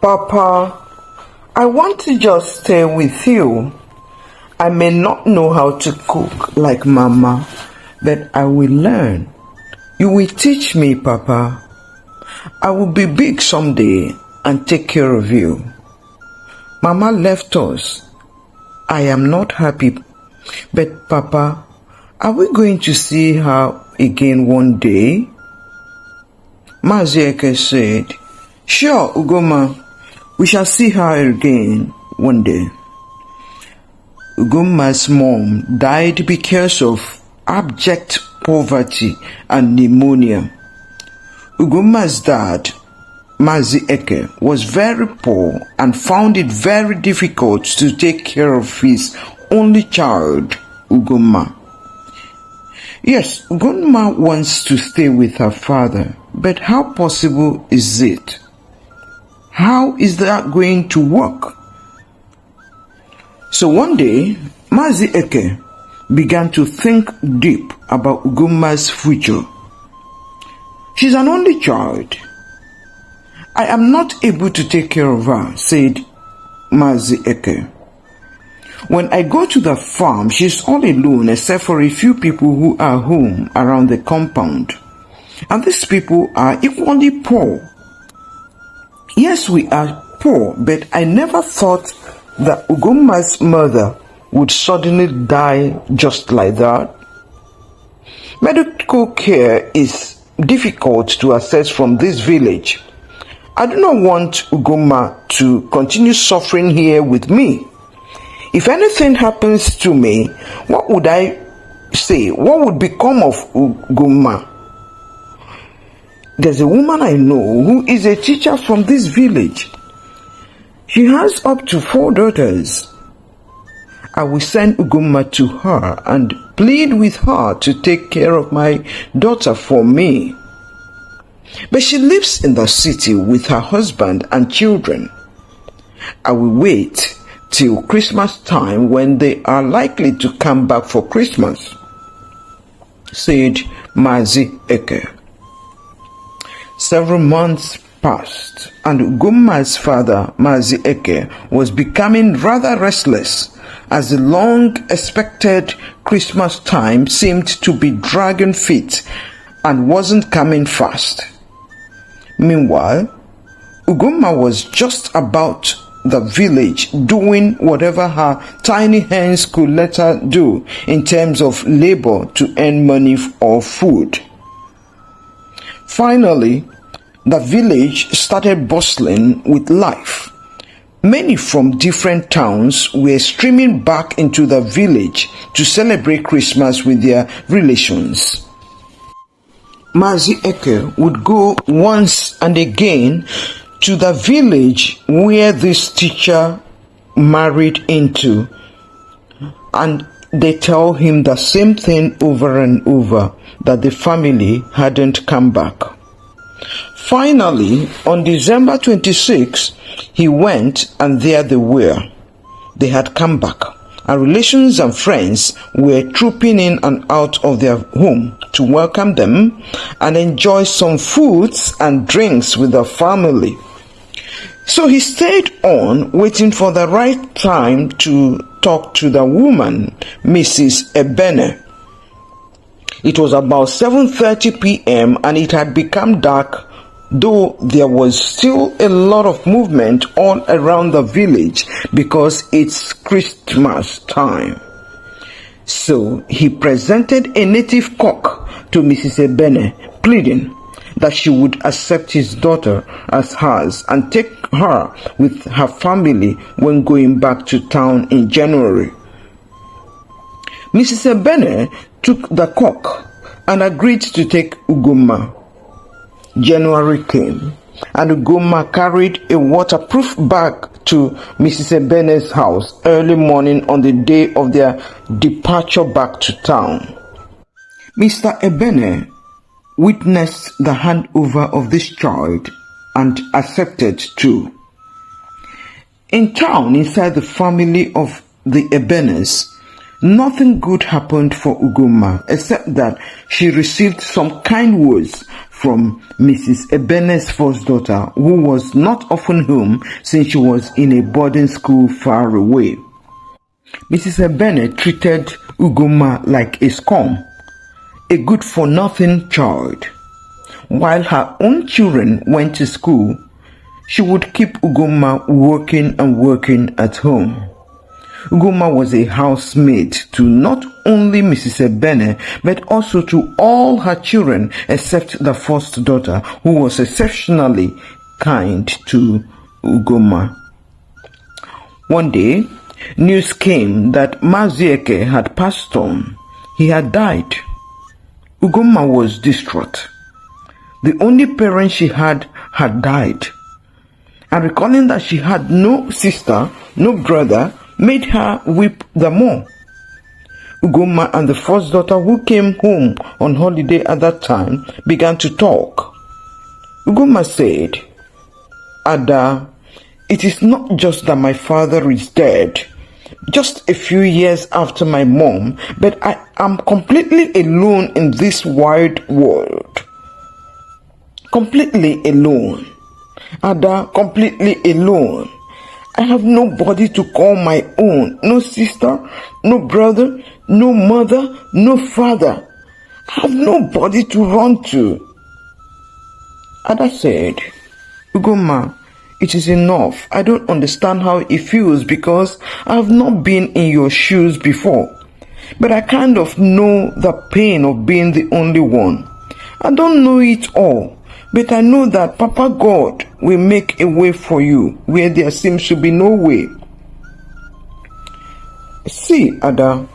Papa, I want to just stay with you. I may not know how to cook like Mama, but I will learn. You will teach me, Papa. I will be big someday and take care of you. Mama left us. I am not happy. But Papa, are we going to see her again one day? Mazi Eke said, Sure, Ugonma, we shall see her again one day. Ugonma's mom died because of abject poverty and pneumonia. Ugonma's dad, Mazi Eke, was very poor and found it very difficult to take care of his only child, Ugonma. Yes, Ugonma wants to stay with her father, but how possible is it? How is that going to work? So one day, Mazi Eke began to think deep about Ugonma's future. She's an only child. I am not able to take care of her, said Mazi Eke. When I go to the farm, she's all alone except for a few people who are home around the compound. And these people are equally poor. Yes, we are poor, but I never thought that Ugonma's mother would suddenly die just like that. Medical care is difficult to access from this village. I do not want Ugonma to continue suffering here with me. If anything happens to me, what would I say? What would become of Ugonma? There's a woman I know who is a teacher from this village. She has up to 4 daughters. I will send Ugonma to her and plead with her to take care of my daughter for me. But she lives in the city with her husband and children. I will wait till Christmas time when they are likely to come back for Christmas, said Mazi Eke. Several months passed, and Ugonma's father, Mazi Eke, was becoming rather restless as the long-expected Christmas time seemed to be dragging feet and wasn't coming fast. Meanwhile, Ugonma was just about the village doing whatever her tiny hands could let her do in terms of labor to earn money or food. Finally, the village started bustling with life. Many from different towns were streaming back into the village to celebrate Christmas with their relations. Mazi Eke would go once and again to the village where this teacher married into, and they tell him the same thing over and over, that the family hadn't come back. Finally, on December 26, he went, and there they were. They had come back, and relations and friends were trooping in and out of their home to welcome them and enjoy some foods and drinks with the family. So he stayed on, waiting for the right time to talk to the woman, Mrs Ebene. It was about 7:30 p.m. and it had become dark, though there was still a lot of movement all around the village because it's Christmas time. So he presented a native cock to Mrs Ebene, pleading that she would accept his daughter as hers and take her with her family when going back to town in January. Mrs Ebene took the cock and agreed to take Ugonma. January came, and Ugonma carried a waterproof bag to Mrs Ebene's house early morning on the day of their departure back to town. Mr Ebene witnessed the handover of this child and accepted too. In town, inside the family of the Ebenes, nothing good happened for Ugonma except that she received some kind words from Mrs Ebene's first daughter, who was not often home since she was in a boarding school far away. Mrs Ebene treated Ugonma like a scum, a good-for-nothing child. While her own children went to school, she would keep Ugonma working at home. Ugonma was a housemaid to not only Mrs Ebene, but also to all her children except the first daughter, who was exceptionally kind to Ugonma. One day, news came that Mazi Eke had passed on. He had died. Ugonma was distraught. The only parent she had died. And recalling that she had no sister, no brother, made her weep the more. Ugonma and the first daughter, who came home on holiday at that time, began to talk. Ugonma said, "Ada, it is not just that my father is dead, just a few years after my mom, but I am completely alone in this wide world. Completely alone. Ada, completely alone. I have nobody to call my own. No sister, no brother, no mother, no father. I have nobody to run to." Ada said, "Ugonma, it is enough. I don't understand how it feels because I have not been in your shoes before. But I kind of know the pain of being the only one. I don't know it all. But I know that Papa God will make a way for you where there seems to be no way. See, Ada,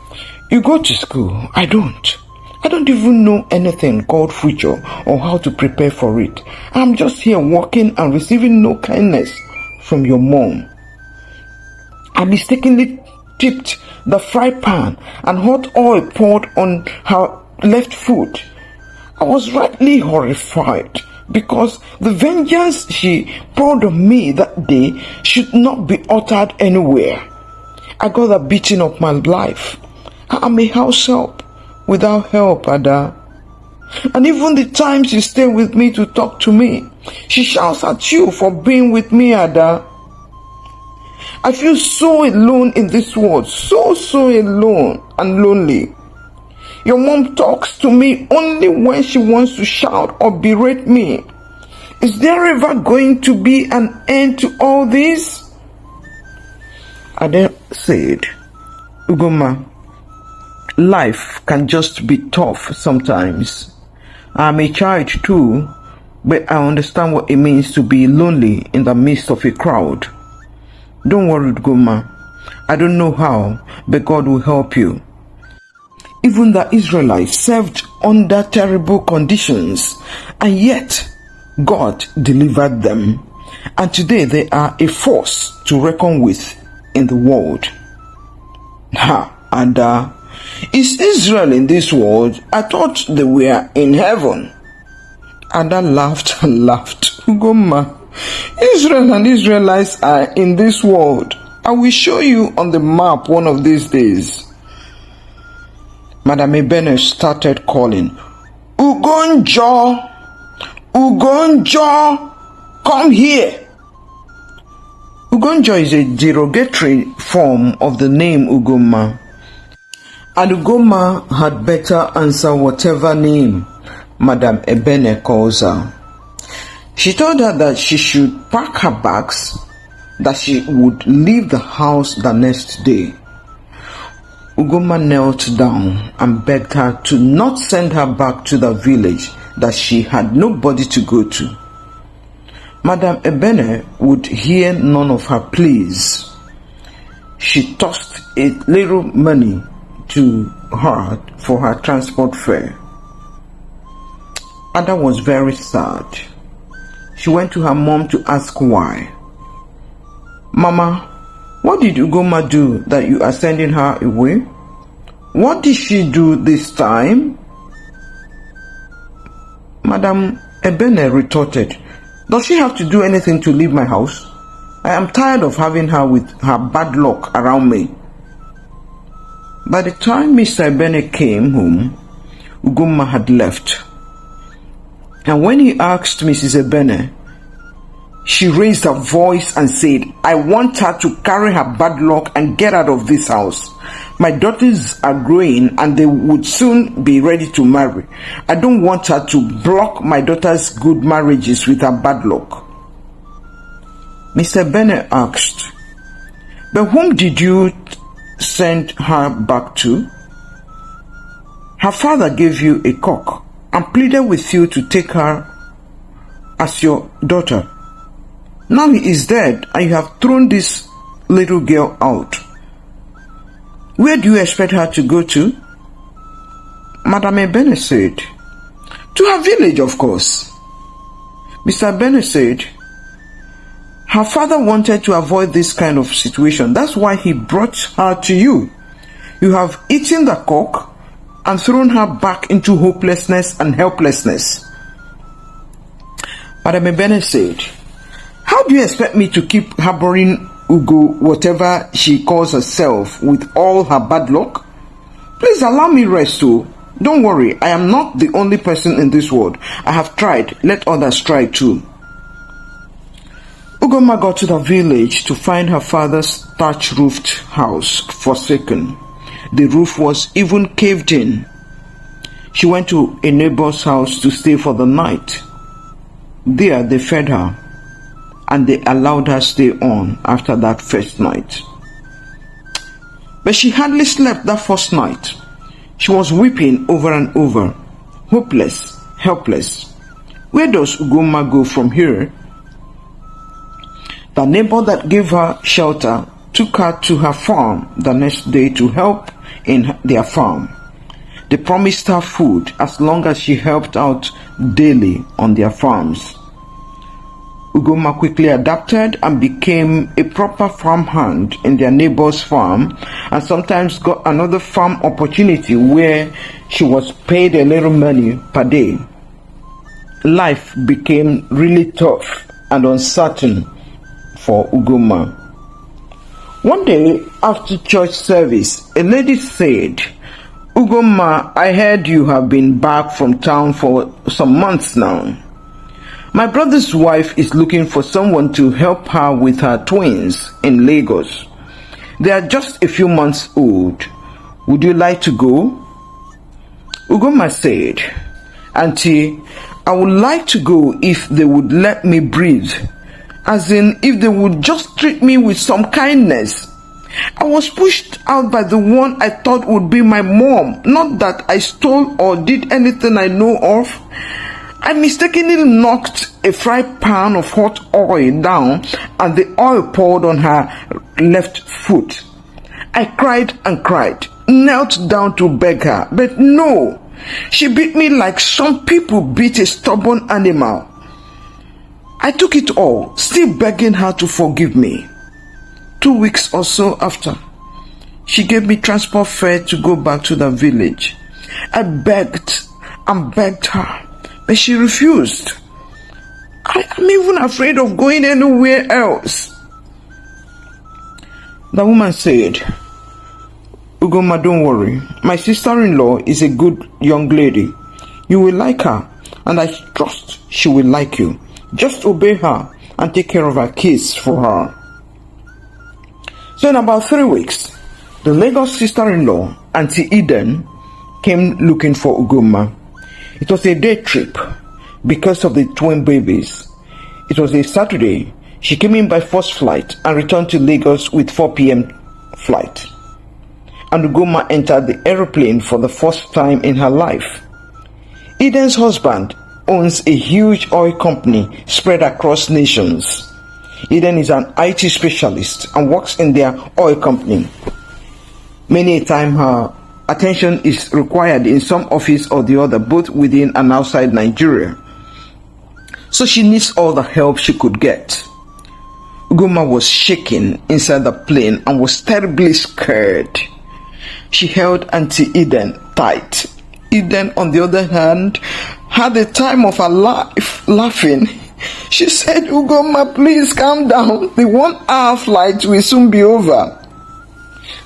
you go to school. I don't. I don't even know anything called future or how to prepare for it. I'm just here working and receiving no kindness from your mom. I mistakenly tipped the fry pan and hot oil poured on her left foot. I was rightly horrified, because the vengeance she poured on me that day should not be uttered anywhere. I got the beating of my life. I am a house help without help, Ada. And even the times you stay with me to talk to me, she shouts at you for being with me, Ada. I feel so alone in this world, so alone and lonely. Your mom talks to me only when she wants to shout or berate me. Is there ever going to be an end to all this?" Ada said, "Ugonma, life can just be tough sometimes. I'm a child too, but I understand what it means to be lonely in the midst of a crowd. Don't worry, Ugonma. I don't know how, but God will help you. Even the Israelites served under terrible conditions, and yet God delivered them. And today they are a force to reckon with in the world." And is Israel in this world? I thought they were in heaven. Ada laughed and laughed. "Ugonma, Israel and Israelites are in this world. I will show you on the map one of these days." Madam Ebene started calling, "Ugonjo! Ugonjo! Come here!" Ugonjo is a derogatory form of the name Ugonma, and Ugonma had better answer whatever name Madam Ebene calls her. She told her that she should pack her bags, that she would leave the house the next day. Ugonma knelt down and begged her to not send her back to the village, that she had nobody to go to. Madam Ebene would hear none of her pleas. She tossed a little money to her for her transport fare. Ada was very sad. She went to her mom to ask why. "Mama, what did Ugonma do that you are sending her away? What did she do this time?" Madam Ebene retorted, "Does she have to do anything to leave my house? I am tired of having her with her bad luck around me." By the time Mr. Ebene came home, Ugonma had left. And when he asked Mrs. Ebene, she raised her voice and said, I want her to carry her bad luck and get out of this house. My daughters are growing and they would soon be ready to marry. I don't want her to block my daughters' good marriages with her bad luck. Mr. Ebene asked, but whom did you send her back to? Her father gave you a cock and pleaded with you to take her as your daughter. Now he is dead and you have thrown this little girl out. Where do you expect her to go to? Madame Ebene said, to her village, of course. Mr. Ebene said, her father wanted to avoid this kind of situation. That's why he brought her to you. You have eaten the cock and thrown her back into hopelessness and helplessness. Madame Ebene said, how do you expect me to keep harboring Ugo, whatever she calls herself, with all her bad luck? Please allow me rest too. Don't worry, I am not the only person in this world. I have tried. Let others try too. Ugonma got to the village to find her father's thatch-roofed house forsaken. The roof was even caved in. She went to a neighbor's house to stay for the night. There they fed her, and they allowed her stay on after that first night. But she hardly slept that first night. She was weeping over and over, hopeless, helpless. Where does Ugonma go from here? The neighbor that gave her shelter took her to her farm the next day to help in their farm. They promised her food as long as she helped out daily on their farms. Ugonma quickly adapted and became a proper farmhand in their neighbor's farm, and sometimes got another farm opportunity where she was paid a little money per day. Life became really tough and uncertain for Ugonma. One day after church service, a lady said, Ugonma, I heard you have been back from town for some months now. My brother's wife is looking for someone to help her with her twins in Lagos. They are just a few months old. Would you like to go? Ugonma said, Auntie, I would like to go if they would let me breathe. As in, if they would just treat me with some kindness. I was pushed out by the one I thought would be my mom. Not that I stole or did anything I know of. I mistakenly knocked a fry pan of hot oil down and the oil poured on her left foot. I cried and cried, knelt down to beg her, but no, she beat me like some people beat a stubborn animal. I took it all, still begging her to forgive me. 2 weeks or so after, she gave me transport fare to go back to the village. I begged and begged her, but she refused. I am even afraid of going anywhere else. The woman said, Ugonma, don't worry. My sister-in-law is a good young lady. You will like her, and I trust she will like you. Just obey her and take care of her kids for her. So in about 3 weeks, the Lagos sister-in-law, Auntie Eden, came looking for Ugonma. It was a day trip because of the twin babies. It was a Saturday. She came in by first flight and returned to Lagos with 4 p.m. flight. And Ugonma entered the aeroplane for the first time in her life. Eden's husband owns a huge oil company spread across nations. Eden is an IT specialist and works in their oil company. Many a time her attention is required in some office or the other, both within and outside Nigeria. So she needs all the help she could get. Ugonma was shaking inside the plane and was terribly scared. She held Auntie Eden tight. Eden, on the other hand, had the time of her life laughing. She said, Ugonma, please calm down. The 1 hour flight will soon be over.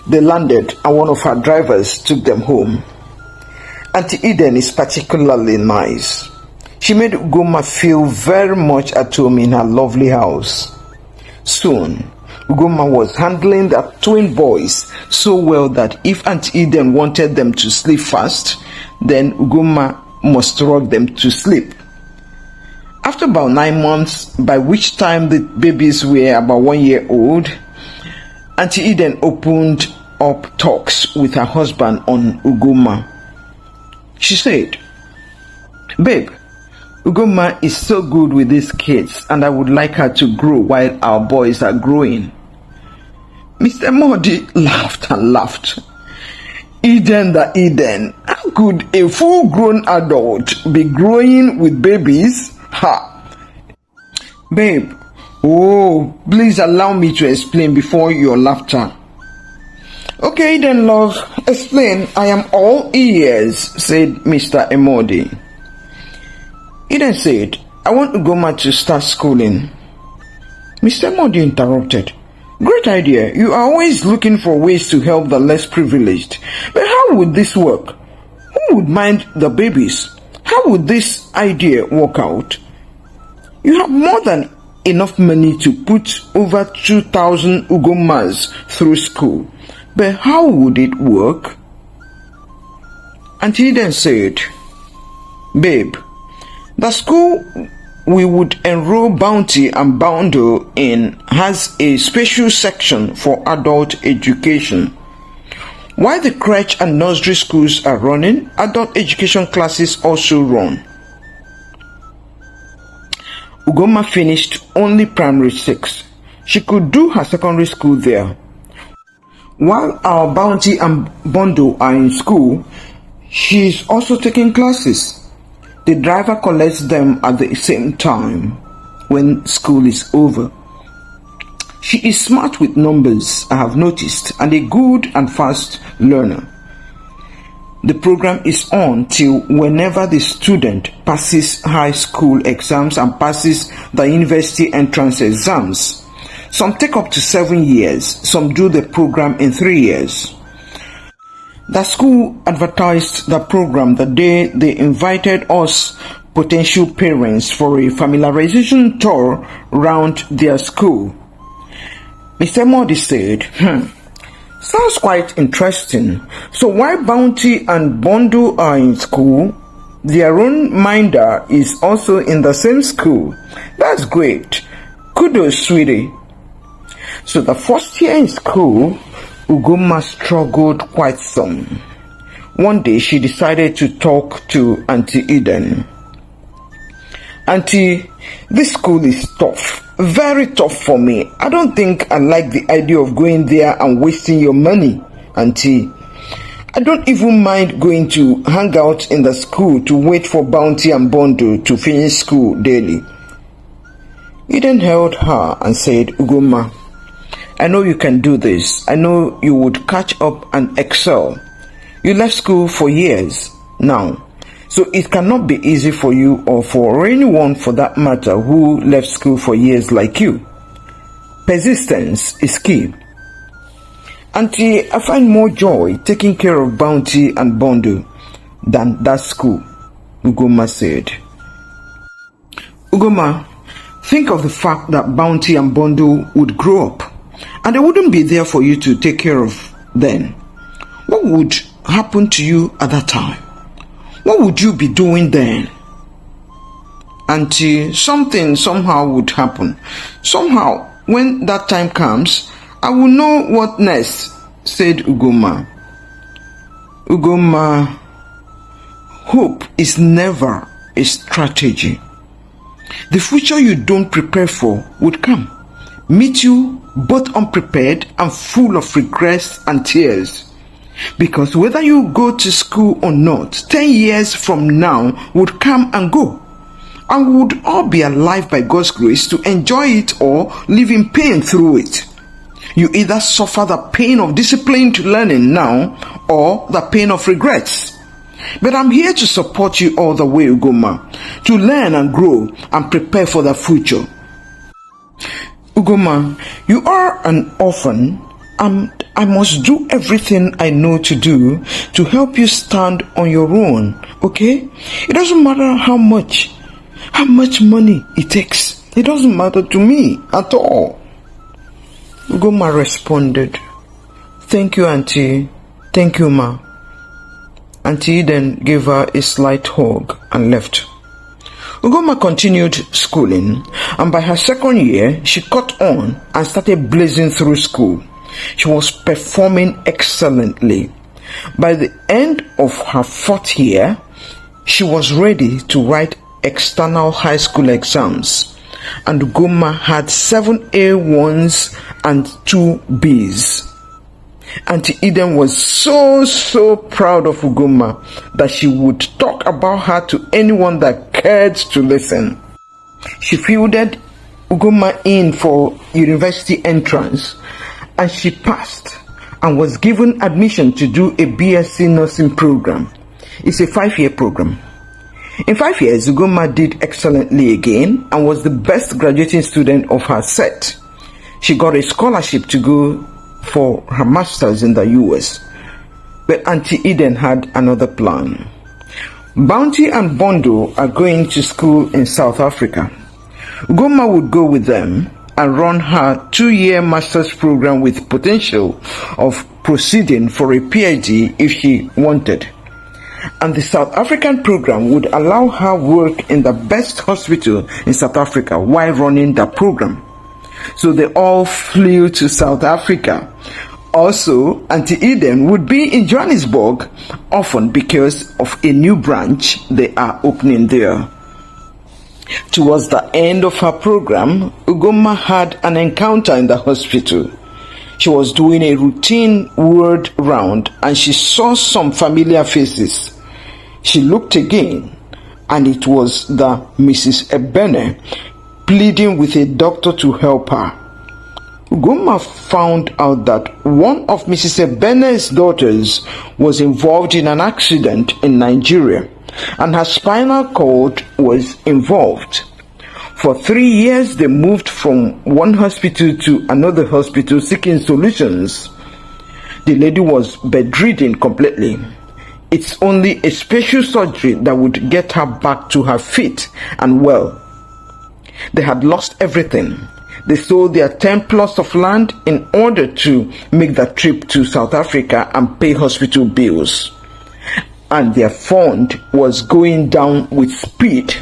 They landed and one of her drivers took them home. Auntie Eden is particularly nice. She made Ugonma feel very much at home in her lovely house. Soon, Ugonma was handling the twin boys so well that if Aunt Eden wanted them to sleep fast, then Ugonma must rock them to sleep. After about 9 months, by which time the babies were about 1 year old, Auntie Eden opened up talks with her husband on Ugonma. She said, "Babe, Ugonma is so good with these kids, and I would like her to grow while our boys are growing." Mr. Modi laughed and laughed. Eden the Eden, how could a full-grown adult be growing with babies? Ha! Babe, oh, please allow me to explain before your laughter. Okay then, love, explain. I am all ears, said Mr. Emodi. Eden said, "I want Ugonma to start schooling." Mr. Emodi interrupted. "Great idea. You are always looking for ways to help the less privileged. But how would this work? Who would mind the babies? How would this idea work out? You have more than enough money to put over 2,000 Ugonmas through school. But how would it work?" Auntie Eden said, "Babe, the school we would enroll Bounty and Bundle in has a special section for adult education. While the crèche and nursery schools are running, adult education classes also run. Ugonma finished only primary 6. She could do her secondary school there. While our Bounty and Bundle are in school, she is also taking classes. The driver collects them at the same time when school is over. She is smart with numbers, I have noticed, and a good and fast learner. The program is on till whenever the student passes high school exams and passes the university entrance exams. Some take up to 7 years, some do the program in 3 years. The school advertised the program the day they invited us potential parents for a familiarization tour around their school. Mr. Modi said, "Sounds quite interesting. So while Bounty and Bundle are in school, their own minder is also in the same school. That's great. Kudos, sweetie." So the first year in school, Ugonma struggled quite some. One day she decided to talk to Auntie Eden. "Auntie, this school is tough, very tough for me. I don't think I like the idea of going there and wasting your money, Auntie. I don't even mind going to hang out in the school to wait for Bounty and Bundle to finish school daily." Eden held her and said, "Ugonma, I know you can do this. I know you would catch up and excel. You left school for years now, so it cannot be easy for you or for anyone for that matter who left school for years like you. Persistence is key. Auntie, I find more joy taking care of Bounty and Bundle than that school," Ugonma said. "Ugonma, think of the fact that Bounty and Bundle would grow up, and they wouldn't be there for you to take care of then. What would happen to you at that time? What would you be doing then?" "Auntie, something somehow would happen. Somehow, when that time comes, I will know what next," said Ugonma. "Ugonma, hope is never a strategy. The future you don't prepare for would come, meet you both unprepared and full of regrets and tears. Because whether you go to school or not, 10 years from now would come and go, and we would all be alive by God's grace to enjoy it or live in pain through it. You either suffer the pain of disciplined learning now or the pain of regrets. But I'm here to support you all the way, Ugonma, to learn and grow and prepare for the future. Ugonma, you are an orphan, and I must do everything I know to do to help you stand on your own, okay? It doesn't matter how much. How much money it takes, it doesn't matter to me at all. Ugonma responded, "Thank you, Auntie. Thank you, Ma." Auntie then gave her a slight hug and left. Ugonma continued schooling, and by her second year, she caught on and started blazing through school. She was performing excellently. By the end of her fourth year, she was ready to write external high school exams, and Ugonma had 7 A1s and 2 Bs. Auntie Eden was so proud of Ugonma that she would talk about her to anyone that cared to listen. She fielded Ugonma in for university entrance, and she passed and was given admission to do a BSc nursing program. It's a 5-year program. In 5 years, Ugonma did excellently again and was the best graduating student of her set. She got a scholarship to go for her master's in the US. But Auntie Eden had another plan. Bounty and Bondo are going to school in South Africa. Ugonma would go with them and run her 2-year master's program with potential of proceeding for a PhD if she wanted. And the South African program would allow her work in the best hospital in South Africa while running the program. So they all flew to South Africa. Also, Auntie Eden would be in Johannesburg often because of a new branch they are opening there. Towards the end of her program, Ugonma had an encounter in the hospital. She was doing a routine ward round and she saw some familiar faces. She looked again, and it was the Mrs Ebene pleading with a doctor to help her. Ugonma found out that one of Mrs Ebene's daughters was involved in an accident in Nigeria, and her spinal cord was involved. For 3 years, they moved from one hospital to another hospital seeking solutions. The lady was bedridden completely. It's only a special surgery that would get her back to her feet and well. They had lost everything. They sold their 10 plots of land in order to make the trip to South Africa and pay hospital bills. And their fund was going down with speed.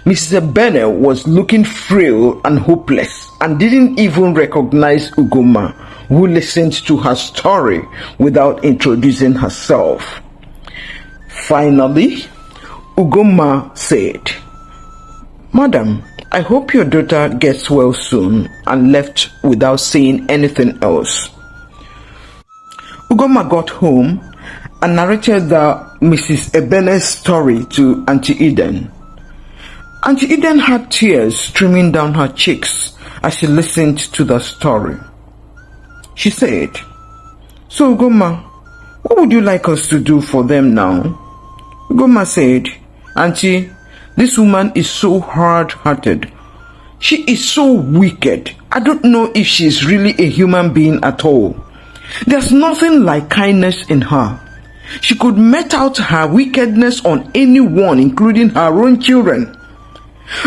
Mrs. Ebene was looking frail and hopeless and didn't even recognize Ugonma, who listened to her story without introducing herself. Finally, Ugonma said, "Madam, I hope your daughter gets well soon," and left without saying anything else. Ugonma got home and narrated the Mrs. Ebene's story to Auntie Eden. Auntie Eden had tears streaming down her cheeks as she listened to the story. She said, "So Ugonma, what would you like us to do for them now?" Ugonma said, "Auntie, this woman is so hard-hearted. She is so wicked. I don't know if she is really a human being at all. There's nothing like kindness in her. She could met out her wickedness on anyone, including her own children.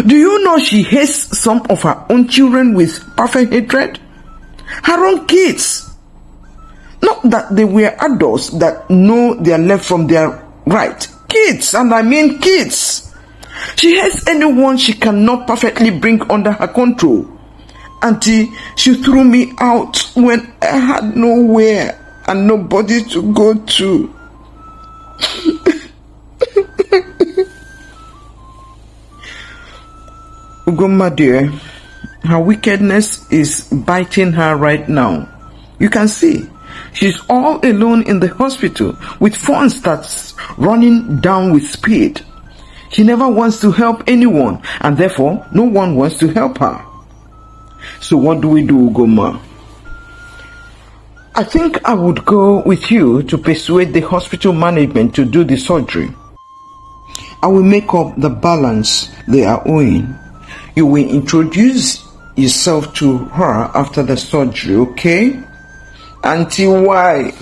Do you know she hates some of her own children with perfect hatred? Her own kids. Not that they were adults that know their left from their right. Kids, and I mean kids. She hates anyone she cannot perfectly bring under her control. Auntie, she threw me out when I had nowhere and nobody to go to." Ugonma dear, her wickedness is biting her right now. You can see, she's all alone in the hospital with funds that's running down with speed. She never wants to help anyone, and therefore no one wants to help her. So what do we do, Ugonma? I think I would go with you to persuade the hospital management to do the surgery. I will make up the balance they are owing. You will introduce yourself to her after the surgery, okay? Auntie, why?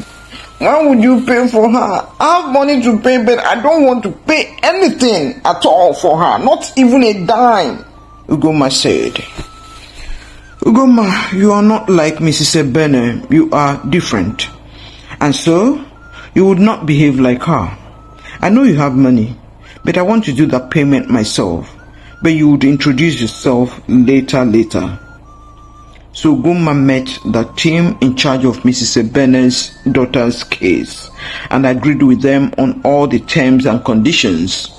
Why would you pay for her? I have money to pay, but I don't want to pay anything at all for her, not even a dime, Ugonma said. Ugonma, you are not like Mrs. Ebene. You are different. And so, you would not behave like her. I know you have money, but I want to do that payment myself. But you would introduce yourself later. So Ugonma met the team in charge of Mrs. Ebene's daughter's case and agreed with them on all the terms and conditions.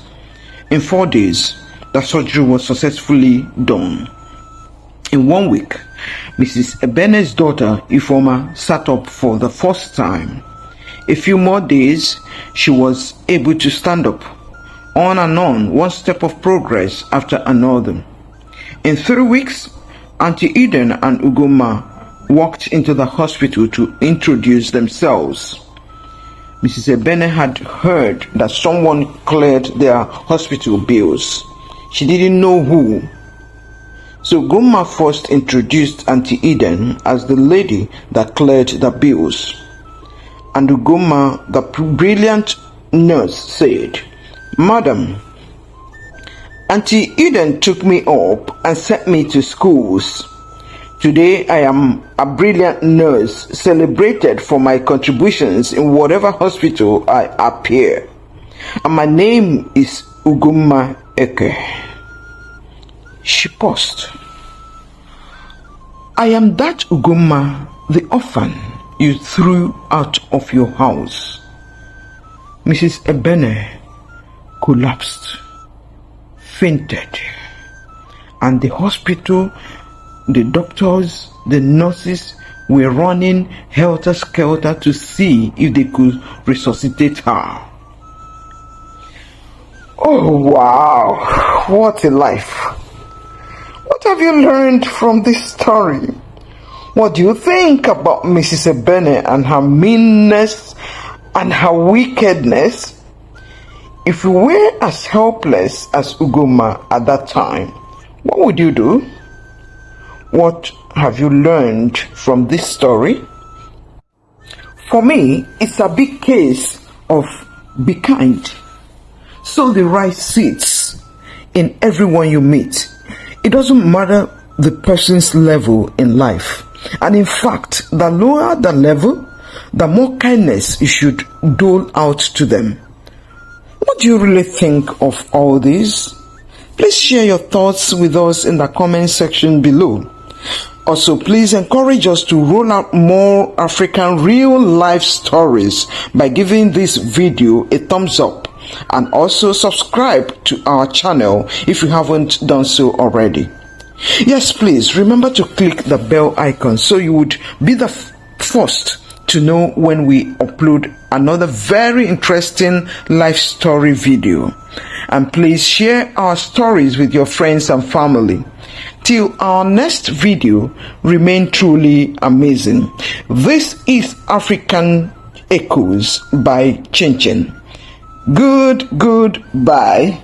In 4 days, the surgery was successfully done. In 1 week, Mrs. Ebene's daughter, Ifeoma, sat up for the first time. A few more days, she was able to stand up. On and on, one step of progress after another. In 3 weeks, Auntie Eden and Ugonma walked into the hospital to introduce themselves. Mrs. Ebene had heard that someone cleared their hospital bills. She didn't know who. So Ugonma first introduced Auntie Eden as the lady that cleared the bills. And Ugonma, the brilliant nurse, said, "Madam, Auntie Eden took me up and sent me to schools. Today I am a brilliant nurse celebrated for my contributions in whatever hospital I appear. And my name is Ugonma Eke." She paused. "I am that Ugonma, the orphan you threw out of your house." Mrs. Ebene collapsed, fainted, and the hospital, the doctors, the nurses were running helter-skelter to see if they could resuscitate her. Oh wow, what a life. What have you learned from this story? What do you think about Mrs. Ebene and her meanness and her wickedness? If you were as helpless as Ugonma at that time, what would you do? What have you learned from this story? For me, it's a big case of be kind. Sow the right seeds in everyone you meet. It doesn't matter the person's level in life. And in fact, the lower the level, the more kindness you should dole out to them. What do you really think of all this? Please share your thoughts with us in the comment section below. Also, please encourage us to roll out more African real-life stories by giving this video a thumbs up, and also subscribe to our channel if you haven't done so already. Yes, please remember to click the bell icon so you would be the first to know when we upload another very interesting life story video. And please share our stories with your friends and family. Till our next video, remain truly amazing. This is African Echoes by ChinChin. Goodbye.